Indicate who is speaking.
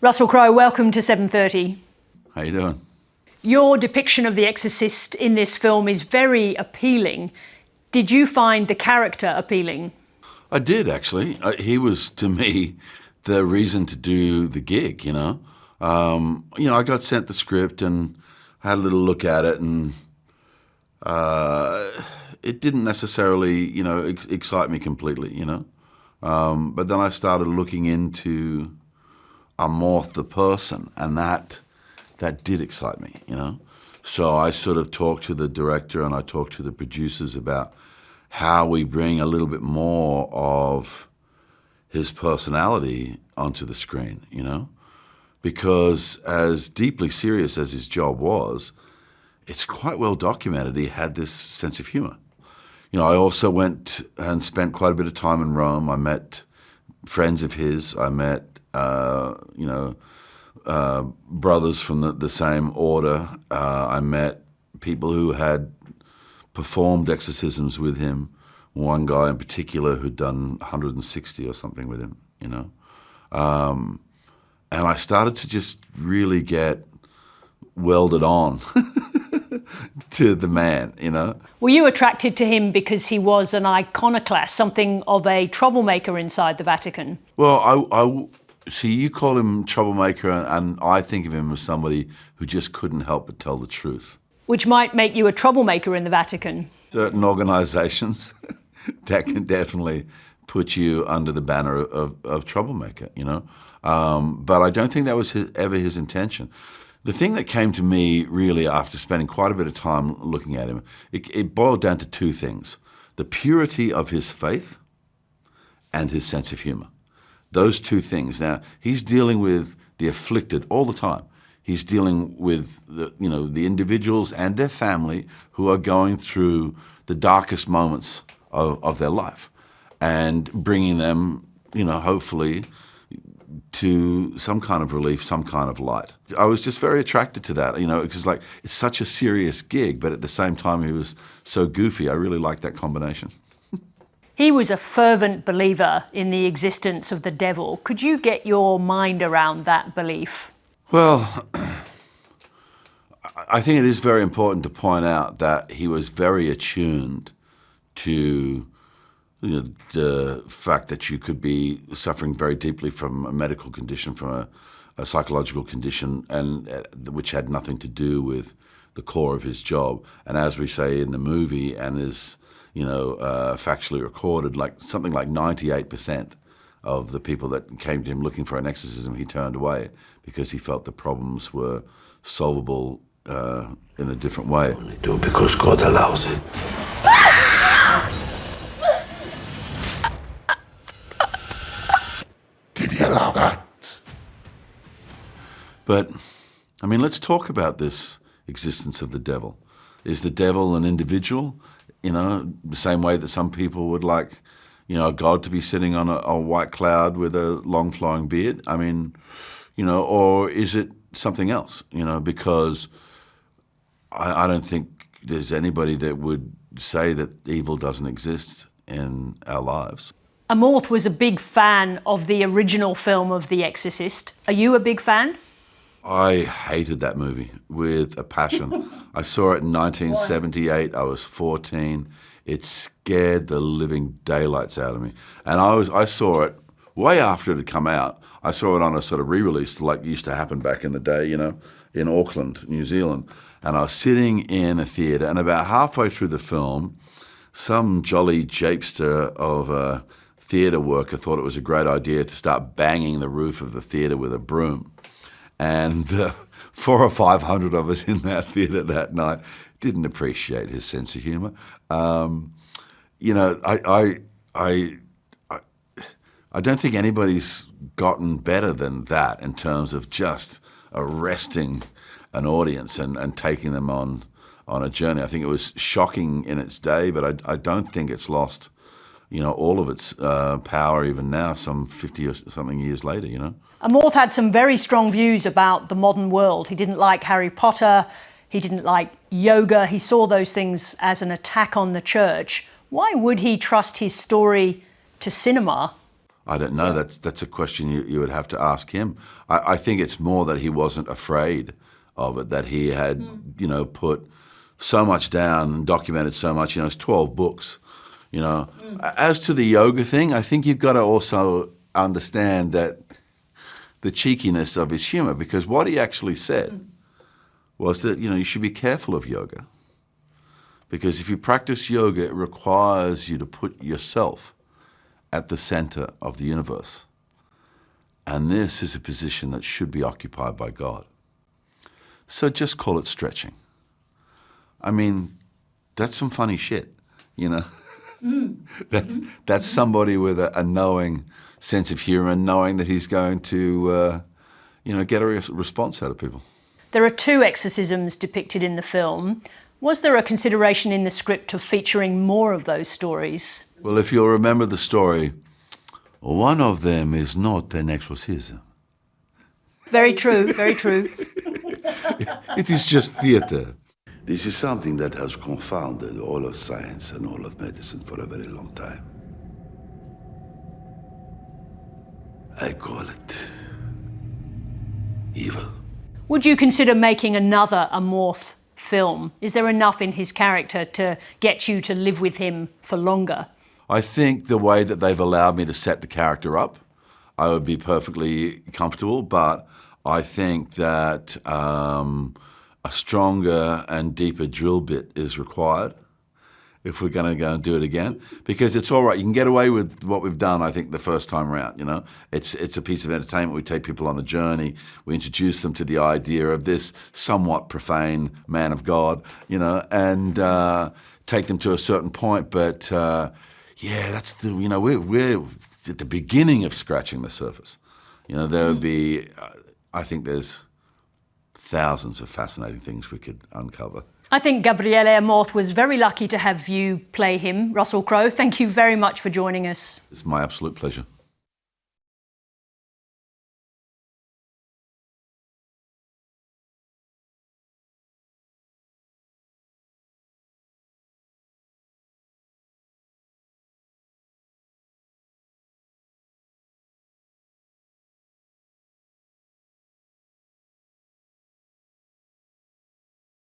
Speaker 1: Russell Crowe, welcome to 7:30.
Speaker 2: How you doing?
Speaker 1: Your depiction of the Exorcist in this film is very appealing. Did you find the character appealing?
Speaker 2: I did, actually. He was, to me, the reason to do the gig, you know. I got sent the script and had a little look at it, and it didn't necessarily, excite me completely, But then I started looking into Amorth the person, and that did excite me, So I sort of talked to the director and I talked to the producers about how we bring a little bit more of his personality onto the screen, Because as deeply serious as his job was, it's quite well documented he had this sense of humor. I also went and spent quite a bit of time in Rome. I met friends of his. I met, brothers from the same order. I met people who had performed exorcisms with him. One guy in particular who'd done 160 or something with him, And I started to just really get welded on to the man,
Speaker 1: Were you attracted to him because he was an iconoclast, something of a troublemaker inside the Vatican?
Speaker 2: Well, I see, you call him troublemaker, and I think of him as somebody who just couldn't help but tell the truth.
Speaker 1: Which might make you a troublemaker in the Vatican.
Speaker 2: Certain organizations, that can definitely put you under the banner of troublemaker, But I don't think that was ever his intention. The thing that came to me really after spending quite a bit of time looking at him, it boiled down to two things: the purity of his faith and his sense of humor. Those two things. Now, he's dealing with the afflicted all the time. He's dealing with the individuals and their family who are going through the darkest moments of their life, and bringing them, hopefully, to some kind of relief, some kind of light. I was just very attracted to that, because it's such a serious gig, but at the same time he was so goofy. I really liked that combination.
Speaker 1: He was a fervent believer in the existence of the devil. Could you get your mind around that belief?
Speaker 2: Well, I think it is very important to point out that he was very attuned to the fact that you could be suffering very deeply from a medical condition, from a psychological condition, and which had nothing to do with the core of his job. And as we say in the movie, and is factually recorded, something like 98% of the people that came to him looking for an exorcism, he turned away because he felt the problems were solvable in a different way.
Speaker 3: Only do it because God allows it. Did he allow that?
Speaker 2: But, let's talk about this existence of the devil. Is the devil an individual? The same way that some people would like, God to be sitting on a white cloud with a long flowing beard. Or is it something else? Because I don't think there's anybody that would say that evil doesn't exist in our lives.
Speaker 1: Amorth was a big fan of the original film of The Exorcist. Are you a big fan?
Speaker 2: I hated that movie with a passion. I saw it in 1978. I was 14. It scared the living daylights out of me. And I saw it way after it had come out. I saw it on a sort of re-release like used to happen back in the day, in Auckland, New Zealand. And I was sitting in a theatre, and about halfway through the film, some jolly japester of a theatre worker thought it was a great idea to start banging the roof of the theatre with a broom. And 400 or 500 of us in that theatre that night didn't appreciate his sense of humour. I don't think anybody's gotten better than that in terms of just arresting an audience and taking them on a journey. I think it was shocking in its day, but I don't think it's lost, all of its power even now, some 50 or something years later,
Speaker 1: Amorth had some very strong views about the modern world. He didn't like Harry Potter. He didn't like yoga. He saw those things as an attack on the church. Why would he trust his story to cinema?
Speaker 2: I don't know. That's a question you would have to ask him. I think it's more that he wasn't afraid of it, that he had, put so much down and documented so much. It's 12 books, As to the yoga thing, I think you've got to also understand that the cheekiness of his humor, because what he actually said was that, you should be careful of yoga. Because if you practice yoga, it requires you to put yourself at the center of the universe. And this is a position that should be occupied by God. So just call it stretching. I mean, that's some funny shit, That's somebody with a knowing sense of humor and knowing that he's going to, get a response out of people.
Speaker 1: There are 2 exorcisms depicted in the film. Was there a consideration in the script of featuring more of those stories?
Speaker 2: Well, if you'll remember the story, one of them is not an exorcism.
Speaker 1: Very true, very true.
Speaker 2: It is just theater.
Speaker 3: This is something that has confounded all of science and all of medicine for a very long time. I call it evil.
Speaker 1: Would you consider making another Amorth film? Is there enough in his character to get you to live with him for longer?
Speaker 2: I think the way that they've allowed me to set the character up, I would be perfectly comfortable, but I think that a stronger and deeper drill bit is required if we're going to go and do it again. Because it's all right, you can get away with what we've done, I think, the first time around, It's a piece of entertainment. We take people on the journey. We introduce them to the idea of this somewhat profane man of God, and take them to a certain point. But, that's we're at the beginning of scratching the surface. There would be, I think there's thousands of fascinating things we could uncover.
Speaker 1: I think Gabriele Amorth was very lucky to have you play him, Russell Crowe. Thank you very much for joining us.
Speaker 2: It's my absolute pleasure.